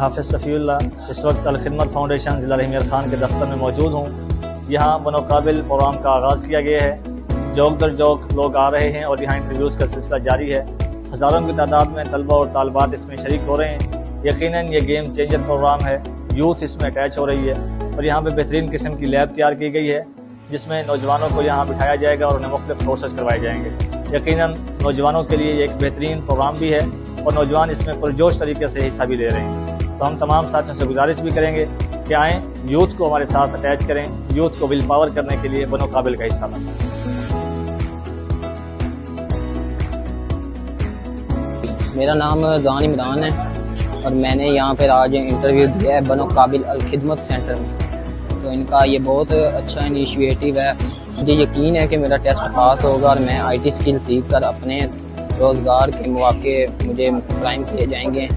हाफिज़ सफ़ीउल्लाह इस वक्त अल-खिदमत फाउंडेशन ज़िला रहीमियर खान के दफ्तर में मौजूद हूँ। यहाँ बनोकाबिल प्रोग्राम का आगाज़ किया गया है। जौक दर जौक लोग आ रहे हैं और यहाँ इंटरव्यूज़ का सिलसिला जारी है। हज़ारों की तादाद में तलबा और तालबात इसमें शरीक हो रहे हैं। यकीनन ये गेम चेंजर प्रोग्राम है। यूथ इसमें अटैच हो रही है और यहाँ पर बेहतरीन किस्म की लैब तैयार की गई है, जिसमें नौजवानों को यहाँ बिठाया जाएगा और उन्हें मुख्तलिफ कोर्सेज करवाए जाएंगे। यकीनन नौजवानों के लिए एक बेहतरीन प्रोग्राम भी है और नौजवान इसमें पुरजोश तरीके से हिस्सा भी ले रहे हैं। तो हम तमाम साथियों से गुजारिश भी करेंगे कि आएँ, यूथ को हमारे साथ अटैच करें, यूथ को विल पावर करने के लिए बनोकाबिल का हिस्सा बनें। मेरा नाम जान इमरान है और मैंने यहाँ पर आज इंटरव्यू दिया है बनोकाबिल अल-खिदमत सेंटर में। तो इनका ये बहुत अच्छा इनिशिएटिव है। मुझे यकीन है कि मेरा टेस्ट पास होगा और मैं IT स्किल सीख कर अपने रोज़गार के मौके मुझे फराहम किए जाएंगे।